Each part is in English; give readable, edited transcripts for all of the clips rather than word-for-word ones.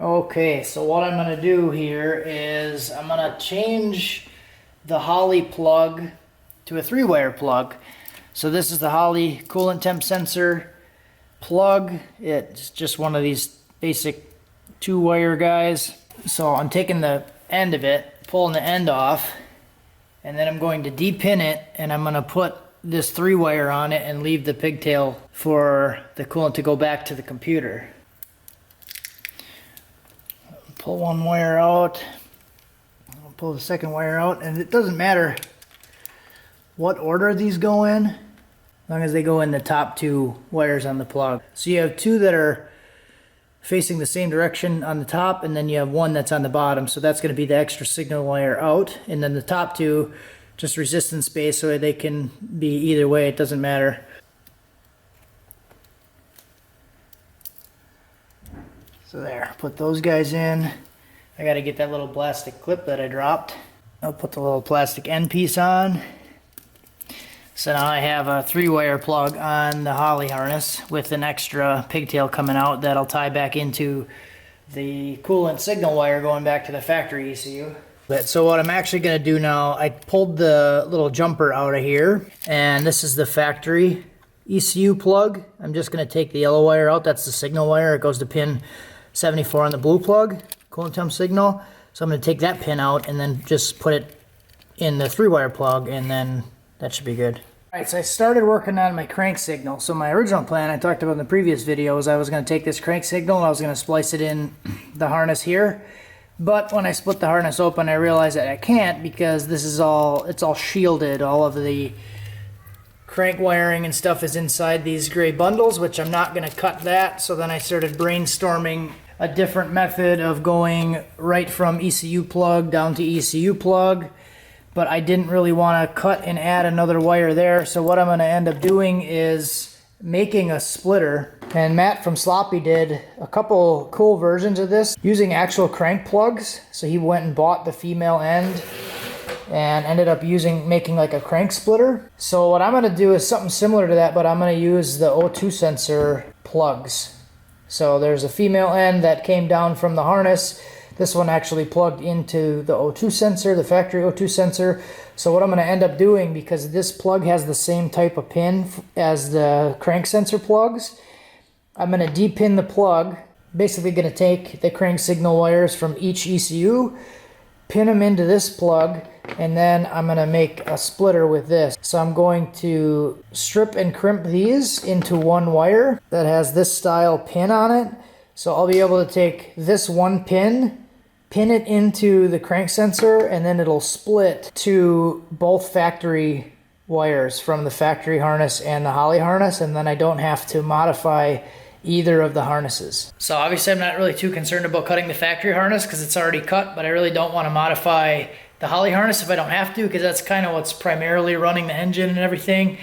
Okay, so what I'm going to do here is I'm going to change the Holley plug to a 3-wire plug. So this is the Holley coolant temp sensor plug. It's just one of these basic 2-wire guys. So I'm taking the end of it, pulling the end off, and then I'm going to depin it, and I'm going to put this 3-wire on it and leave the pigtail for the coolant to go back to the computer. Pull one wire out, I'll pull the second wire out, and it doesn't matter what order these go in, as long as they go in the top 2 wires on the plug. So you have 2 that are facing the same direction on the top, and then you have 1 that's on the bottom, so that's going to be the extra signal wire out, and then the top 2 just resistance based, so they can be either way, it doesn't matter. So there, put those guys in. I gotta get that little plastic clip that I dropped. I'll put the little plastic end piece on. So now I have a 3-wire plug on the Holley harness with an extra pigtail coming out that'll tie back into the coolant signal wire going back to the factory ECU. So what I'm actually gonna do now, I pulled the little jumper out of here, and this is the factory ECU plug. I'm just gonna take the yellow wire out, that's the signal wire. It goes to pin 74 on the blue plug, coolant temp signal. So I'm going to take that pin out and then just put it in the 3-wire plug, and then that should be good. Alright, so I started working on my crank signal. So my original plan, I talked about in the previous video, was I was going to take this crank signal and I was going to splice it in the harness here. But when I split the harness open, I realized that I can't, because this is it's all shielded. All of the crank wiring and stuff is inside these gray bundles, which I'm not going to cut that. So then I started brainstorming a different method of going right from ECU plug down to ECU plug, but I didn't really want to cut and add another wire there. So what I'm going to end up doing is making a splitter, and Matt from Sloppy did a couple cool versions of this using actual crank plugs. So he went and bought the female end and ended up making like a crank splitter. So what I'm going to do is something similar to that, but I'm going to use the O2 sensor plugs. So there's a female end that came down from the harness. This one actually plugged into the O2 sensor, the factory O2 sensor. So what I'm going to end up doing, because this plug has the same type of pin as the crank sensor plugs, I'm going to depin the plug. Basically going to take the crank signal wires from each ECU, pin them into this plug, and then I'm going to make a splitter with this. So I'm going to strip and crimp these into 1 wire that has this style pin on it. So I'll be able to take this 1 pin it into the crank sensor, and then it'll split to both factory wires from the factory harness and the Holley harness, and then I don't have to modify either of the harnesses. So obviously I'm not really too concerned about cutting the factory harness because it's already cut, but I really don't want to modify the Holley harness if I don't have to, because that's kind of what's primarily running the engine and everything.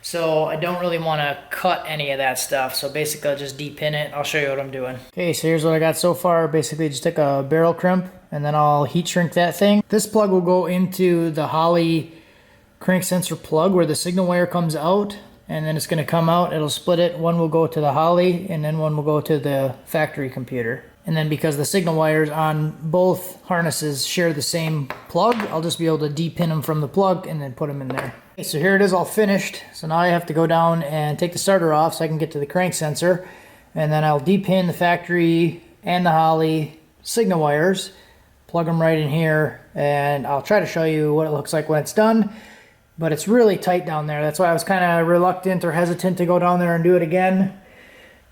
So I don't really want to cut any of that stuff. So basically I'll just depin it. I'll show you what I'm doing. Okay, so here's what I got so far. Basically just took a barrel crimp and then I'll heat shrink that thing. This plug will go into the Holley crank sensor plug where the signal wire comes out, and then it's going to come out, it'll split it. One will go to the Holley and then one will go to the factory computer. And then because the signal wires on both harnesses share the same plug, I'll just be able to depin them from the plug and then put them in there. Okay, so here it is all finished. So now I have to go down and take the starter off so I can get to the crank sensor. And then I'll depin the factory and the Holley signal wires, plug them right in here, and I'll try to show you what it looks like when it's done. But it's really tight down there. That's why I was kind of reluctant or hesitant to go down there and do it again,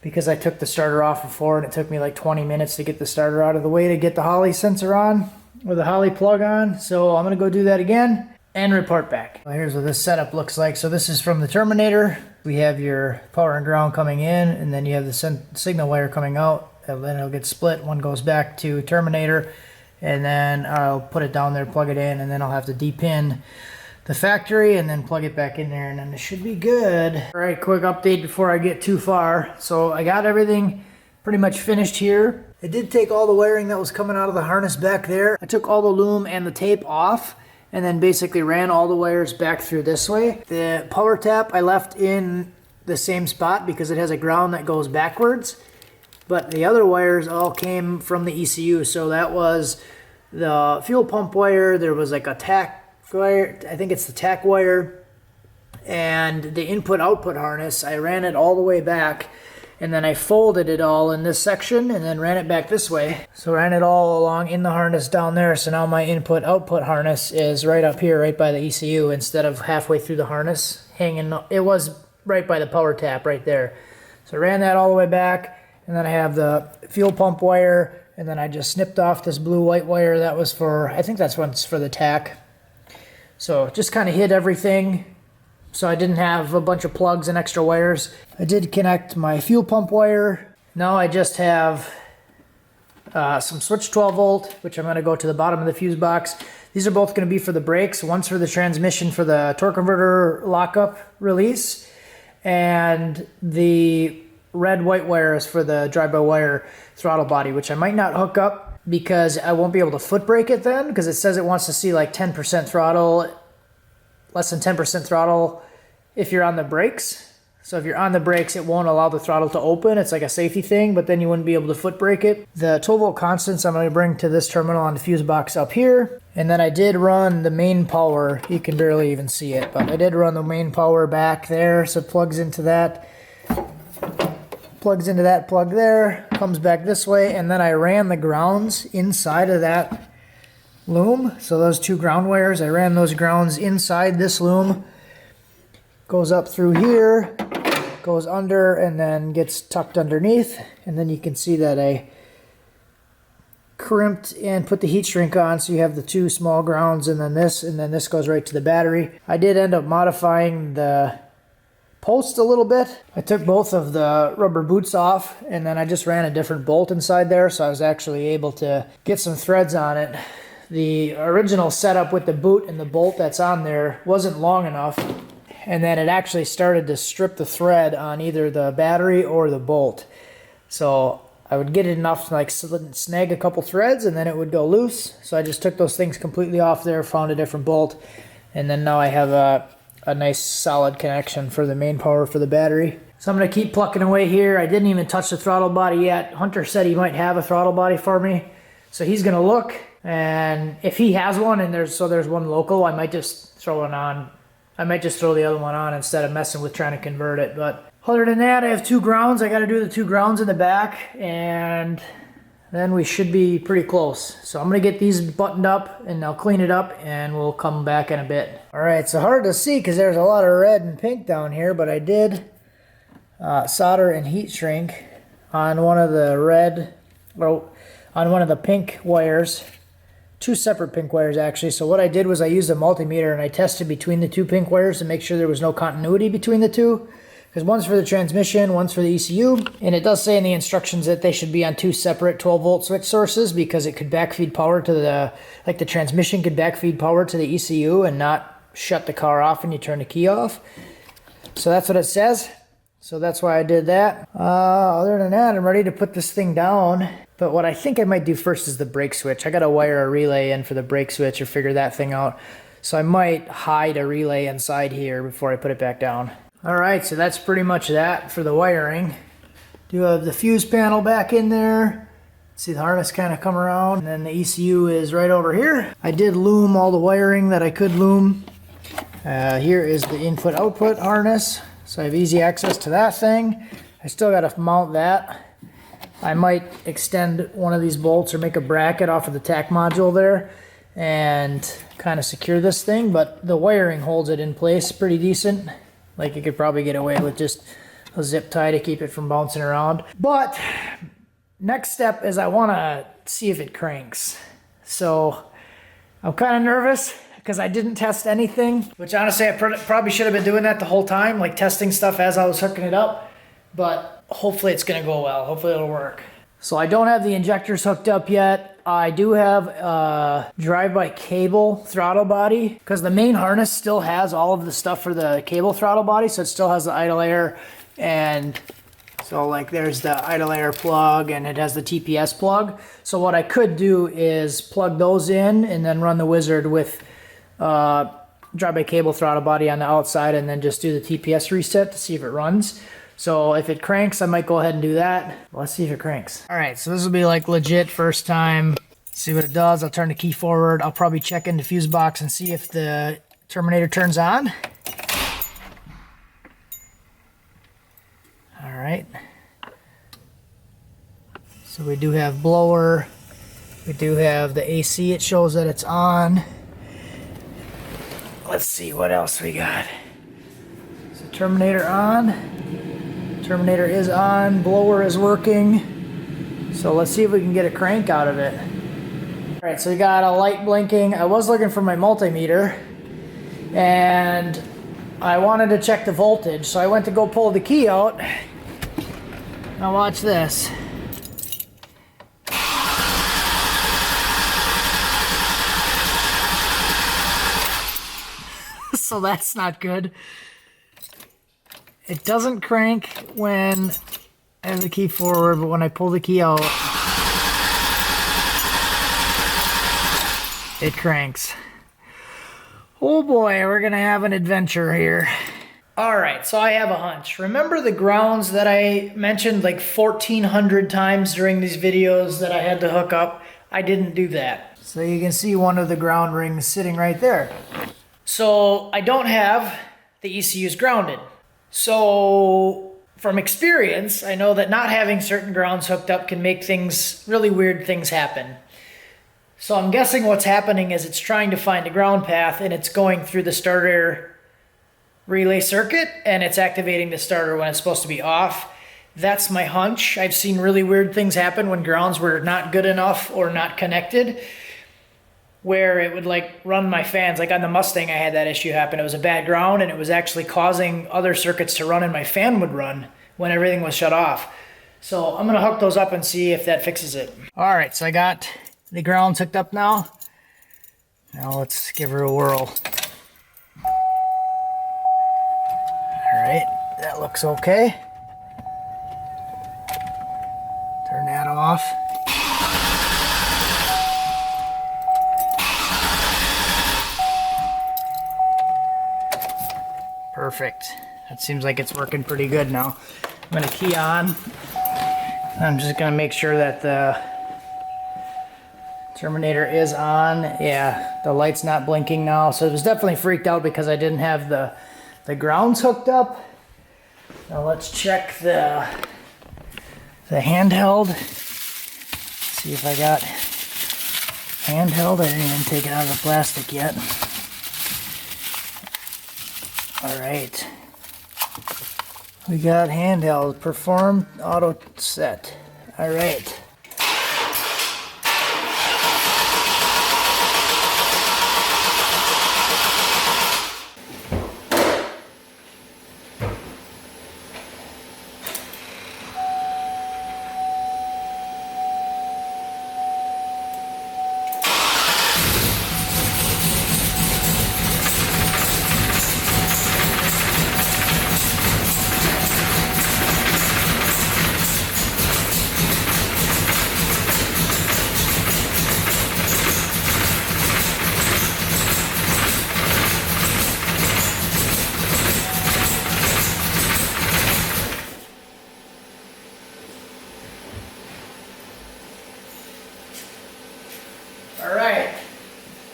because I took the starter off before and it took me like 20 minutes to get the starter out of the way to get the Holley sensor on, or the Holley plug on. So I'm going to go do that again and report back. Well, here's what this setup looks like. So this is from the Terminator. We have your power and ground coming in, and then you have the signal wire coming out, and then it'll get split. One goes back to Terminator, and then I'll put it down there, plug it in, and then I'll have to depin the factory and then plug it back in there, and then it should be good. All right, quick update before I get too far. So I got everything pretty much finished here. I did take all the wiring that was coming out of the harness back there. I took all the loom and the tape off, and then basically ran all the wires back through this way. The power tap I left in the same spot because it has a ground that goes backwards. but the other wires all came from the ECU. So that was the fuel pump wire, there was like a tack wire, I think it's the tack wire, and the input-output harness. I ran it all the way back, and then I folded it all in this section and then ran it back this way. So ran it all along in the harness down there. So now my input-output harness is right up here, right by the ECU, instead of halfway through the harness hanging. It was right by the power tap right there. So I ran that all the way back, and then I have the fuel pump wire, and then I just snipped off this blue-white wire. That was for, I think that's what's for the tack. So just kind of hid everything, so I didn't have a bunch of plugs and extra wires. I did connect my fuel pump wire. Now I just have some switch 12 volt, which I'm going to go to the bottom of the fuse box. These are both going to be for the brakes. One's for the transmission for the torque converter lockup release, and the red-white wire is for the drive-by-wire throttle body, which I might not hook up because I won't be able to foot brake it then, because it says it wants to see like 10% throttle, less than 10% throttle if you're on the brakes. So if you're on the brakes, it won't allow the throttle to open. It's like a safety thing, but then you wouldn't be able to foot brake it. The 12 volt constants I'm going to bring to this terminal on the fuse box up here. And then I did run the main power. You can barely even see it, but I did run the main power back there. So it plugs into that. Plugs into that plug there, comes back this way, and then I ran the grounds inside of that loom. So those two ground wires, I ran those grounds inside this loom. Goes up through here, goes under, and then gets tucked underneath. And then you can see that I crimped and put the heat shrink on, so you have the two small grounds and then this goes right to the battery. I did end up modifying the post a little bit. I took both of the rubber boots off, and then I just ran a different bolt inside there, so I was actually able to get some threads on it. The original setup with the boot and the bolt that's on there wasn't long enough, and then it actually started to strip the thread on either the battery or the bolt. So I would get it enough to like snag a couple threads, and then it would go loose. So I just took those things completely off there, found a different bolt, and then now I have a nice solid connection for the main power for the battery. So I'm going to keep plucking away here. I didn't even touch the throttle body yet. Hunter said he might have a throttle body for me, so he's going to look, and if he has one and there's one local, I might just throw it on. I might just throw the other one on instead of messing with trying to convert it. But other than that, I have two grounds. I got to do the two grounds in the back, and then we should be pretty close. So I'm going to get these buttoned up, and I'll clean it up, and we'll come back in a bit. All right, so hard to see because there's a lot of red and pink down here, but I did solder and heat shrink on one of the pink wires. Two separate pink wires, actually. So what I did was I used a multimeter, and I tested between the two pink wires to make sure there was no continuity between the two. Because one's for the transmission, one's for the ECU. And it does say in the instructions that they should be on two separate 12 volt switch sources, because it could backfeed power to the transmission could backfeed power to the ECU and not shut the car off when you turn the key off. So that's what it says. So that's why I did that. Other than that, I'm ready to put this thing down. But what I think I might do first is the brake switch. I got to wire a relay in for the brake switch or figure that thing out. So I might hide a relay inside here before I put it back down. All right, so that's pretty much that for the wiring. Do have the fuse panel back in there. See the harness kind of come around, and then the ECU is right over here. I did loom all the wiring that I could loom. Here is the input-output harness, so I have easy access to that thing. I still got to mount that. I might extend one of these bolts or make a bracket off of the tack module there and kind of secure this thing, but the wiring holds it in place pretty decent. Like, you could probably get away with just a zip tie to keep it from bouncing around. But next step is I want to see if it cranks. So I'm kind of nervous because I didn't test anything, which honestly I probably should have been doing that the whole time, like testing stuff as I was hooking it up. But hopefully it's going to go well. Hopefully it'll work. So I don't have the injectors hooked up yet. I do have a drive-by cable throttle body, because the main harness still has all of the stuff for the cable throttle body, so it still has the idle air, and so like there's the idle air plug and it has the TPS plug. So what I could do is plug those in and then run the wizard with drive-by cable throttle body on the outside, and then just do the TPS reset to see if it runs. So if it cranks, I might go ahead and do that. Let's see if it cranks. All right, so this will be like legit first time. See what it does. I'll turn the key forward. I'll probably check in the fuse box and see if the Terminator turns on. All right. So we do have blower. We do have the AC. It shows that it's on. Let's see what else we got. So Terminator on. Terminator is on. Blower is working. So let's see if we can get a crank out of it. All right, so we got a light blinking. I was looking for my multimeter and I wanted to check the voltage. So I went to go pull the key out. Now watch this. So that's not good. It doesn't crank when I have the key forward, but when I pull the key out, it cranks. Oh boy, we're gonna have an adventure here. All right, so I have a hunch. Remember the grounds that I mentioned like 1,400 times during these videos that I had to hook up? I didn't do that. So you can see one of the ground rings sitting right there. So I don't have the ECUs grounded. So from experience, I know that not having certain grounds hooked up can make really weird things happen. So I'm guessing what's happening is it's trying to find a ground path and it's going through the starter relay circuit and it's activating the starter when it's supposed to be off. That's my hunch. I've seen really weird things happen when grounds were not good enough or not connected, where it would like run my fans. Like on the Mustang, I had that issue happen. It was a bad ground and it was actually causing other circuits to run and my fan would run when everything was shut off. So I'm gonna hook those up and see if that fixes it. All right, so I got the grounds hooked up now. Now let's give her a whirl. All right, that looks okay. Turn that off. Perfect. That seems like it's working pretty good now. I'm gonna key on. I'm just gonna make sure that the Terminator is on. Yeah, the light's not blinking now. So it was definitely freaked out because I didn't have the grounds hooked up. Now let's check the handheld. See if I got handheld. I didn't even take it out of the plastic yet. All right, we got handheld, perform auto set. All right.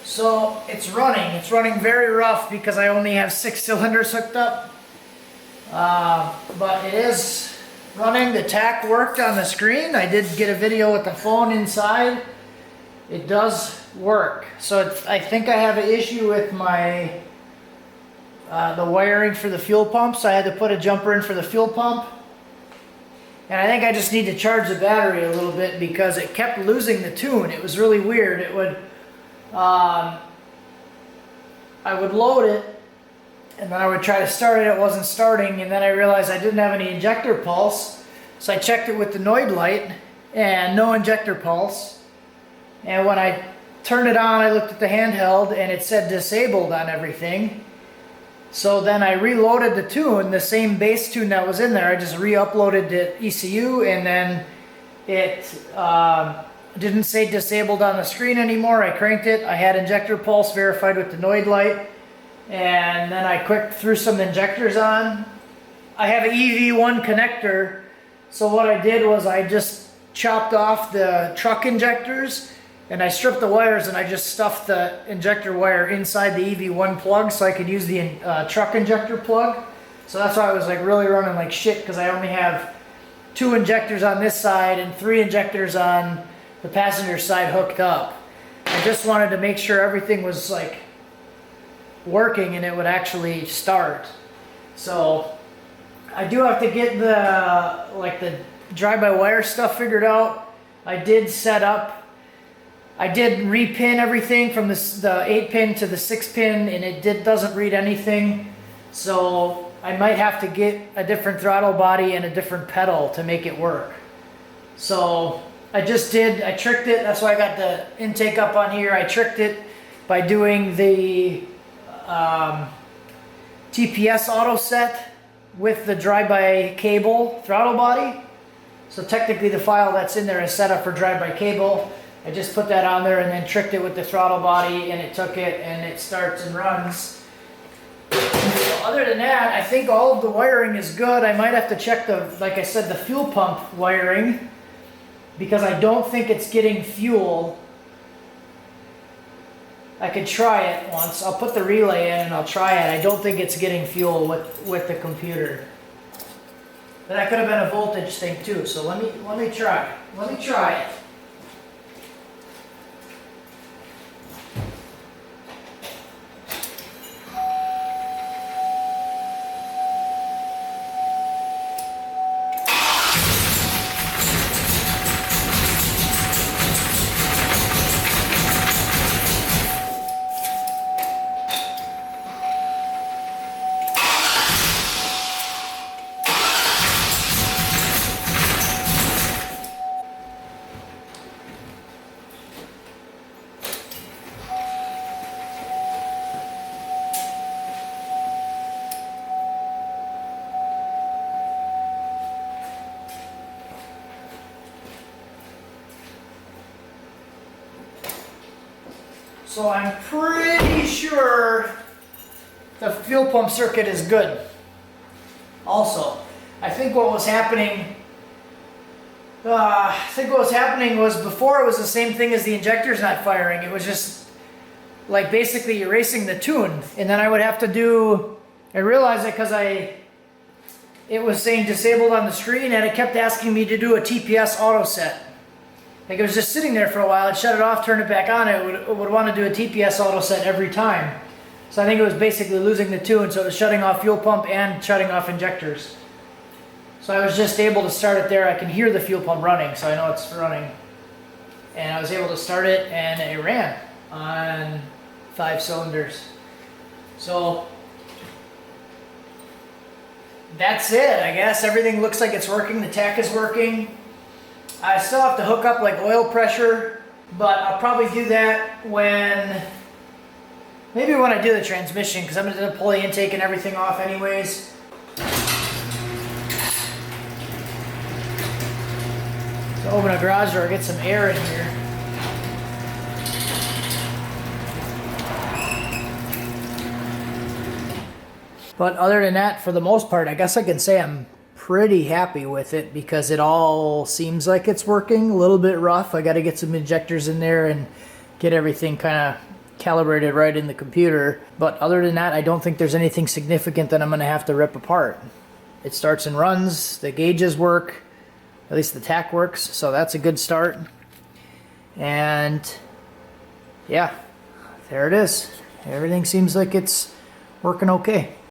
So it's running. It's running very rough because I only have 6 cylinders hooked up. But it is running. The tack worked on the screen. I did get a video with the phone inside. It does work. So I think I have an issue with my the wiring for the fuel pump. So I had to put a jumper in for the fuel pump. And I think I just need to charge the battery a little bit because it kept losing the tune. It was really weird. It would I would load it and then I would try to start it, it wasn't starting, and then I realized I didn't have any injector pulse, so I checked it with the Noid light and no injector pulse. And when I turned it on, I looked at the handheld and it said disabled on everything. So then I reloaded the tune, the same bass tune that was in there. I just re-uploaded the ECU and then it didn't say disabled on the screen anymore. I cranked it. I had injector pulse verified with the Noid light. And then I quick threw some injectors on I have an EV1 connector. So what I did was I just chopped off the truck injectors and I stripped the wires and I just stuffed the injector wire inside the EV1 plug so I could use the truck injector plug. So that's why I was like really running like shit, because I only have 2 injectors on this side and 3 injectors on the passenger side hooked up. I just wanted to make sure everything was like working and it would actually start. So I do have to get the drive-by-wire stuff figured out. I did repin everything from the 8-pin to the 6-pin, and it doesn't read anything. So I might have to get a different throttle body and a different pedal to make it work. So I tricked it. That's why I got the intake up on here. I tricked it by doing the TPS auto set with the drive-by cable throttle body. So technically the file that's in there is set up for drive-by cable. I just put that on there and then tricked it with the throttle body, and it took it and it starts and runs. So other than that, I think all of the wiring is good. I might have to check like I said, the fuel pump wiring, because I don't think it's getting fuel. I could try it once. I'll put the relay in and I'll try it. I don't think it's getting fuel with the computer. But that could have been a voltage thing too. So let me try. Let me try it. So I'm pretty sure the fuel pump circuit is good. Also, I think what was happening was before it was the same thing as the injectors not firing. It was just like basically erasing the tune. And then I would have to I realized it because it was saying disabled on the screen, and it kept asking me to do a TPS auto set. Like it was just sitting there for a while. I'd shut it off, turn it back on. It would want to do a TPS auto set every time. So I think it was basically losing the tune. So it was shutting off fuel pump and shutting off injectors. So I was just able to start it there. I can hear the fuel pump running, so I know it's running. And I was able to start it, and it ran on 5 cylinders. So that's it, I guess. Everything looks like it's working. The tach is working. I still have to hook up like oil pressure, but I'll probably do that maybe when I do the transmission, because I'm going to pull the intake and everything off anyways. So open a garage door, get some air in here. But other than that, for the most part, I guess I can say I'm pretty happy with it, because it all seems like it's working. A little bit rough. I got to get some injectors in there and get everything kind of calibrated right in the computer. But other than that, I don't think there's anything significant that I'm going to have to rip apart. It starts and runs. The gauges work. At least the tach works. So that's a good start. And yeah, there it is. Everything seems like it's working okay.